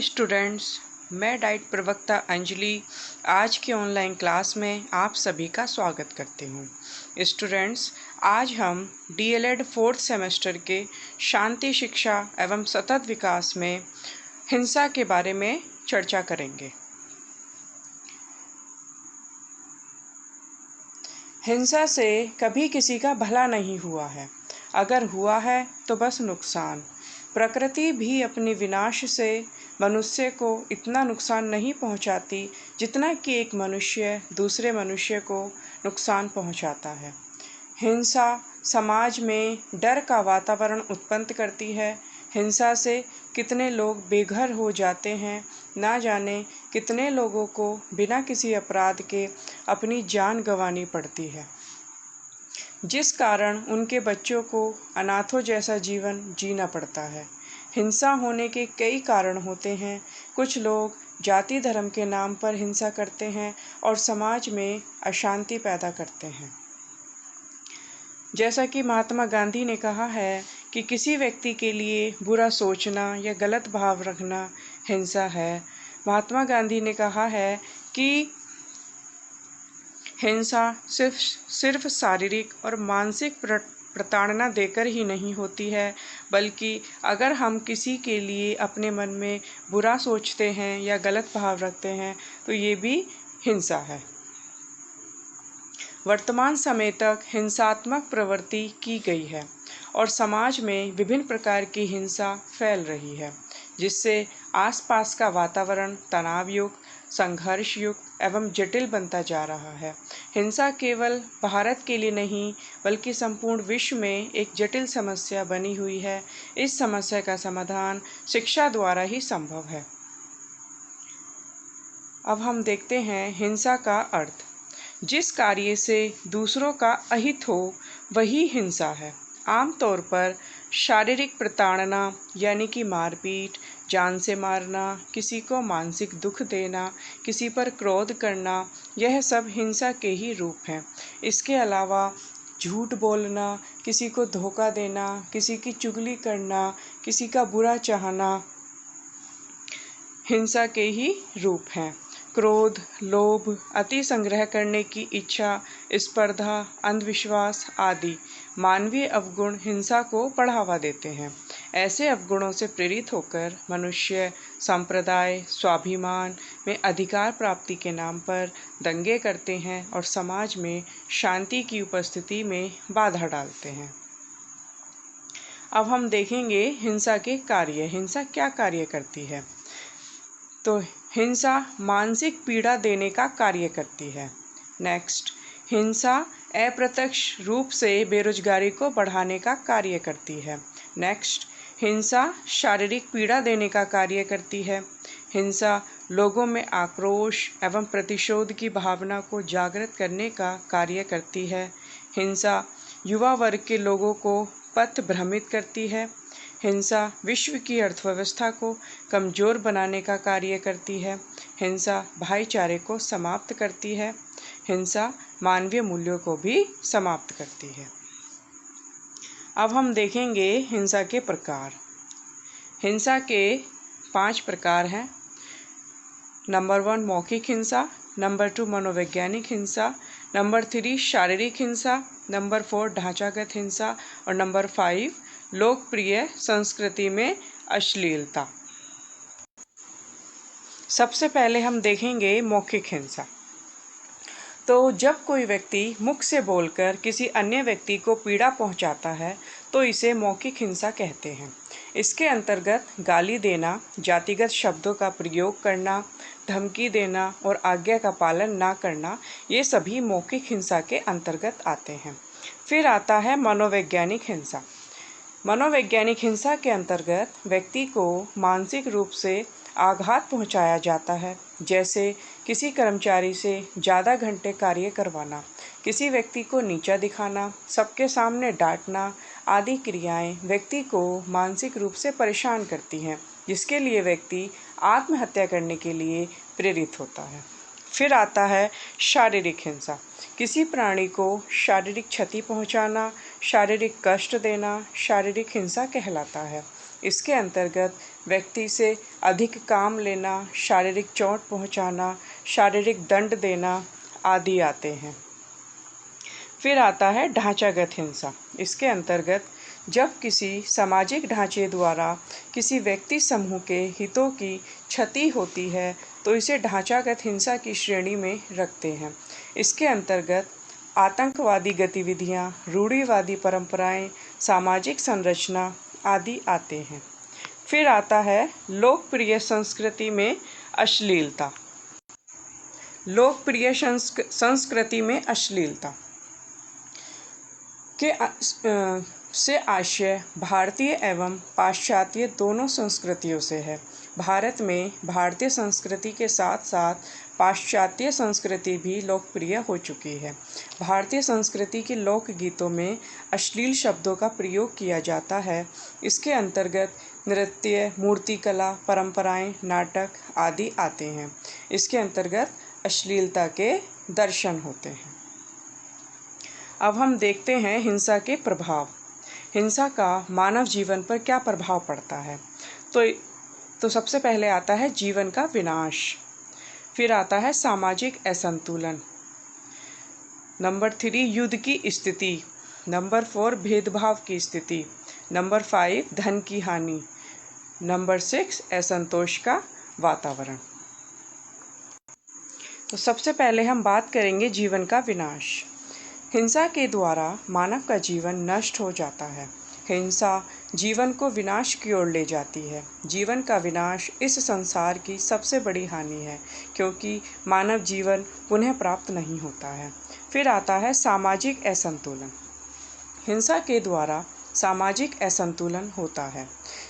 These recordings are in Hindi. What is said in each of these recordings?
स्टूडेंट्स, मैं डाइट प्रवक्ता अंजलि आज की ऑनलाइन क्लास में आप सभी का स्वागत करती हूँ। स्टूडेंट्स, आज हम डीएलएड 4th सेमेस्टर के शांति शिक्षा एवं सतत विकास में हिंसा के बारे में चर्चा करेंगे। हिंसा से कभी किसी का भला नहीं हुआ है, अगर हुआ है तो बस नुकसान। प्रकृति भी अपने विनाश से मनुष्य को इतना नुकसान नहीं पहुंचाती जितना कि एक मनुष्य दूसरे मनुष्य को नुकसान पहुंचाता है। हिंसा समाज में डर का वातावरण उत्पन्न करती है। हिंसा से कितने लोग बेघर हो जाते हैं, ना जाने कितने लोगों को बिना किसी अपराध के अपनी जान गंवानी पड़ती है, जिस कारण उनके बच्चों को अनाथों जैसा जीवन जीना पड़ता है। हिंसा होने के कई कारण होते हैं। कुछ लोग जाति धर्म के नाम पर हिंसा करते हैं और समाज में अशांति पैदा करते हैं। जैसा कि महात्मा गांधी ने कहा है कि किसी व्यक्ति के लिए बुरा सोचना या गलत भाव रखना हिंसा है। महात्मा गांधी ने कहा है कि हिंसा सिर्फ शारीरिक और मानसिक प्रताड़ना देकर ही नहीं होती है, बल्कि अगर हम किसी के लिए अपने मन में बुरा सोचते हैं या गलत भाव रखते हैं तो ये भी हिंसा है। वर्तमान समय तक हिंसात्मक प्रवृत्ति की गई है और समाज में विभिन्न प्रकार की हिंसा फैल रही है, जिससे आसपास का वातावरण तनावयुक्त, संघर्षयुक्त एवं जटिल बनता जा रहा है। हिंसा केवल भारत के लिए नहीं बल्कि संपूर्ण विश्व में एक जटिल समस्या बनी हुई है। इस समस्या का समाधान शिक्षा द्वारा ही संभव है। अब हम देखते हैं हिंसा का अर्थ। जिस कार्य से दूसरों का अहित हो वही हिंसा है। आमतौर पर शारीरिक प्रताड़ना यानी कि मारपीट, जान से मारना, किसी को मानसिक दुख देना, किसी पर क्रोध करना, यह सब हिंसा के ही रूप हैं। इसके अलावा झूठ बोलना, किसी को धोखा देना, किसी की चुगली करना, किसी का बुरा चाहना हिंसा के ही रूप हैं। क्रोध, लोभ, अति संग्रह करने की इच्छा, स्पर्धा, अंधविश्वास आदि मानवीय अवगुण हिंसा को बढ़ावा देते हैं। ऐसे अवगुणों से प्रेरित होकर मनुष्य संप्रदाय, स्वाभिमान में अधिकार प्राप्ति के नाम पर दंगे करते हैं और समाज में शांति की उपस्थिति में बाधा डालते हैं। अब हम देखेंगे हिंसा के कार्य। हिंसा क्या कार्य करती है? तो हिंसा मानसिक पीड़ा देने का कार्य करती है। नेक्स्ट, हिंसा अप्रत्यक्ष रूप से बेरोजगारी को बढ़ाने का कार्य करती है। नेक्स्ट, हिंसा शारीरिक पीड़ा देने का कार्य करती है। हिंसा लोगों में आक्रोश एवं प्रतिशोध की भावना को जागृत करने का कार्य करती है। हिंसा युवा वर्ग के लोगों को पथ भ्रमित करती है। हिंसा विश्व की अर्थव्यवस्था को कमज़ोर बनाने का कार्य करती है। हिंसा भाईचारे को समाप्त करती है। हिंसा मानवीय मूल्यों को भी समाप्त करती है। अब हम देखेंगे हिंसा के प्रकार। हिंसा के 5 प्रकार हैं। नंबर 1 मौखिक हिंसा, नंबर 2 मनोवैज्ञानिक हिंसा, नंबर 3 शारीरिक हिंसा, नंबर 4 ढांचागत हिंसा और नंबर 5 लोकप्रिय संस्कृति में अश्लीलता। सबसे पहले हम देखेंगे मौखिक हिंसा। तो जब कोई व्यक्ति मुख से बोलकर किसी अन्य व्यक्ति को पीड़ा पहुंचाता है तो इसे मौखिक हिंसा कहते हैं। इसके अंतर्गत गाली देना, जातिगत शब्दों का प्रयोग करना, धमकी देना और आज्ञा का पालन ना करना, ये सभी मौखिक हिंसा के अंतर्गत आते हैं। फिर आता है मनोवैज्ञानिक हिंसा। मनोवैज्ञानिक हिंसा के अंतर्गत व्यक्ति को मानसिक रूप से आघात पहुंचाया जाता है, जैसे किसी कर्मचारी से ज़्यादा घंटे कार्य करवाना, किसी व्यक्ति को नीचा दिखाना, सबके सामने डांटना आदि क्रियाएं व्यक्ति को मानसिक रूप से परेशान करती हैं, जिसके लिए व्यक्ति आत्महत्या करने के लिए प्रेरित होता है। फिर आता है शारीरिक हिंसा। किसी प्राणी को शारीरिक क्षति पहुंचाना, शारीरिक कष्ट देना शारीरिक हिंसा कहलाता है। इसके अंतर्गत व्यक्ति से अधिक काम लेना, शारीरिक चोट पहुंचाना, शारीरिक दंड देना आदि आते हैं। फिर आता है ढांचागत हिंसा। इसके अंतर्गत जब किसी सामाजिक ढांचे द्वारा किसी व्यक्ति समूह के हितों की क्षति होती है तो इसे ढांचागत हिंसा की श्रेणी में रखते हैं। इसके अंतर्गत आतंकवादी गतिविधियां, रूढ़िवादी परंपराएं, सामाजिक संरचना आदि आते हैं। फिर आता है लोकप्रिय संस्कृति में अश्लीलता। लोकप्रिय संस्कृति में अश्लीलता के से आशय भारतीय एवं पाश्चात्य दोनों संस्कृतियों से है। भारत में भारतीय संस्कृति के साथ साथ पाश्चात्य संस्कृति भी लोकप्रिय हो चुकी है। भारतीय संस्कृति के लोकगीतों में अश्लील शब्दों का प्रयोग किया जाता है। इसके अंतर्गत नृत्य, मूर्तिकला, परंपराएं, नाटक आदि आते हैं। इसके अंतर्गत अश्लीलता के दर्शन होते हैं। अब हम देखते हैं हिंसा के प्रभाव। हिंसा का मानव जीवन पर क्या प्रभाव पड़ता है। तो सबसे पहले आता है जीवन का विनाश। फिर आता है सामाजिक असंतुलन। नंबर 3 युद्ध की स्थिति। नंबर 4 भेदभाव की स्थिति। नंबर 5 धन की हानि। नंबर 6 असंतोष का वातावरण। तो सबसे पहले हम बात करेंगे जीवन का विनाश। हिंसा के द्वारा मानव का जीवन नष्ट हो जाता है। हिंसा जीवन को विनाश की ओर ले जाती है। जीवन का विनाश इस संसार की सबसे बड़ी हानि है, क्योंकि मानव जीवन पुनः प्राप्त नहीं होता है। फिर आता है सामाजिक असंतुलन। हिंसा के द्वारा सामाजिक असंतुलन होता है।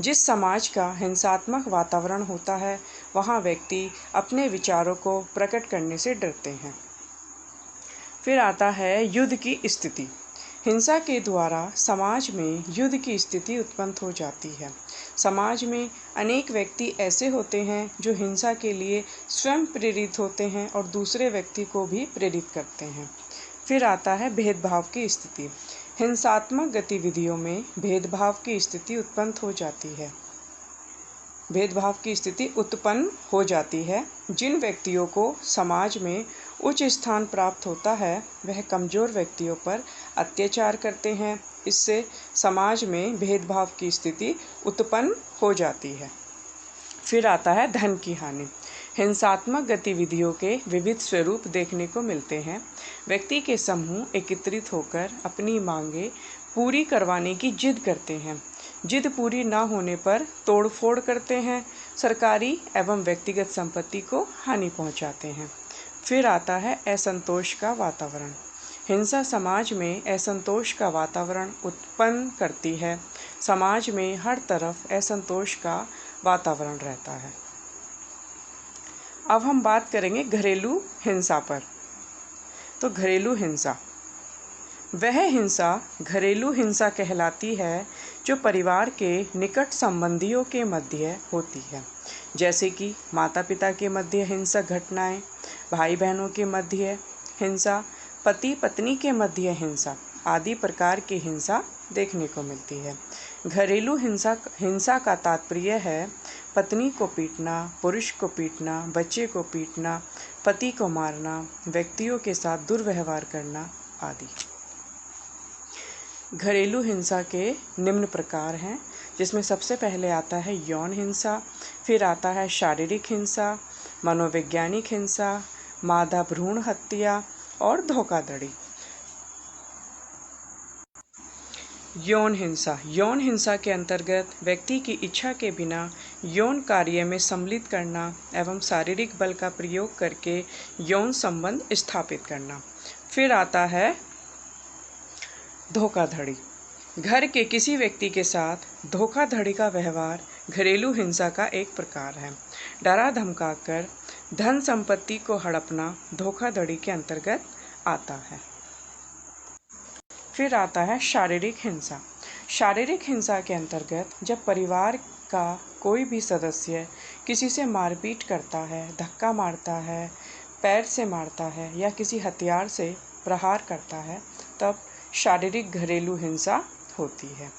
जिस समाज का हिंसात्मक वातावरण होता है, वहाँ व्यक्ति अपने विचारों को प्रकट करने से डरते हैं। फिर आता है युद्ध की स्थिति। हिंसा के द्वारा समाज में युद्ध की स्थिति उत्पन्न हो जाती है। समाज में अनेक व्यक्ति ऐसे होते हैं जो हिंसा के लिए स्वयं प्रेरित होते हैं और दूसरे व्यक्ति को भी प्रेरित करते हैं। फिर आता है भेदभाव की स्थिति। हिंसात्मक गतिविधियों में भेदभाव की स्थिति उत्पन्न हो जाती है। भेदभाव की स्थिति उत्पन्न हो जाती है। जिन व्यक्तियों को समाज में उच्च स्थान प्राप्त होता है, वह कमज़ोर व्यक्तियों पर अत्याचार करते हैं। इससे समाज में भेदभाव की स्थिति उत्पन्न हो जाती है। फिर आता है धन की हानि। हिंसात्मक गतिविधियों के विविध स्वरूप देखने को मिलते हैं। व्यक्ति के समूह एकत्रित होकर अपनी मांगें पूरी करवाने की जिद करते हैं। जिद पूरी न होने पर तोड़फोड़ करते हैं, सरकारी एवं व्यक्तिगत संपत्ति को हानि पहुंचाते हैं। फिर आता है असंतोष का वातावरण। हिंसा समाज में असंतोष का वातावरण उत्पन्न करती है। समाज में हर तरफ असंतोष का वातावरण रहता है। अब हम बात करेंगे घरेलू हिंसा पर। तो घरेलू हिंसा वह हिंसा घरेलू हिंसा कहलाती है जो परिवार के निकट संबंधियों के मध्य होती है, जैसे कि माता पिता के मध्य हिंसक घटनाएं, भाई बहनों के मध्य हिंसा, पति पत्नी के मध्य हिंसा आदि प्रकार की हिंसा देखने को मिलती है। घरेलू हिंसा का तात्पर्य है पत्नी को पीटना, पुरुष को पीटना, बच्चे को पीटना, पति को मारना, व्यक्तियों के साथ दुर्व्यवहार करना आदि। घरेलू हिंसा के निम्न प्रकार हैं, जिसमें सबसे पहले आता है यौन हिंसा, फिर आता है शारीरिक हिंसा, मनोवैज्ञानिक हिंसा, मादा भ्रूण हत्या और धोखाधड़ी। यौन हिंसा के अंतर्गत व्यक्ति की इच्छा के बिना यौन कार्य में सम्मिलित करना एवं शारीरिक बल का प्रयोग करके यौन संबंध स्थापित करना। फिर आता है धोखाधड़ी। घर के किसी व्यक्ति के साथ धोखाधड़ी का व्यवहार घरेलू हिंसा का एक प्रकार है। डरा धमकाकर धन संपत्ति को हड़पना धोखाधड़ी के अंतर्गत आता है। फिर आता है शारीरिक हिंसा। शारीरिक हिंसा के अंतर्गत जब परिवार का कोई भी सदस्य किसी से मारपीट करता है, धक्का मारता है, पैर से मारता है या किसी हथियार से प्रहार करता है, तब शारीरिक घरेलू हिंसा होती है।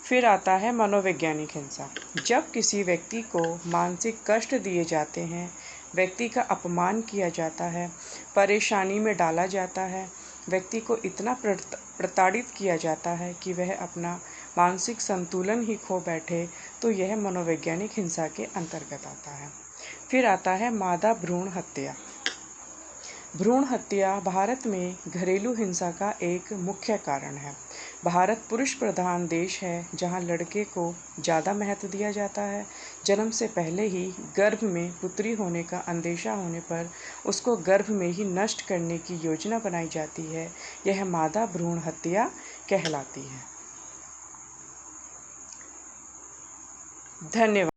फिर आता है मनोवैज्ञानिक हिंसा। जब किसी व्यक्ति को मानसिक कष्ट दिए जाते हैं, व्यक्ति का अपमान किया जाता है, परेशानी में डाला जाता है, व्यक्ति को इतना प्रताड़ित किया जाता है कि वह अपना मानसिक संतुलन ही खो बैठे, तो यह मनोवैज्ञानिक हिंसा के अंतर्गत आता है। फिर आता है मादा भ्रूण हत्या। भ्रूण हत्या भारत में घरेलू हिंसा का एक मुख्य कारण है। भारत पुरुष प्रधान देश है, जहां लड़के को ज़्यादा महत्व दिया जाता है। जन्म से पहले ही गर्भ में पुत्री होने का अंदेशा होने पर उसको गर्भ में ही नष्ट करने की योजना बनाई जाती है। यह मादा भ्रूण हत्या कहलाती है। धन्यवाद।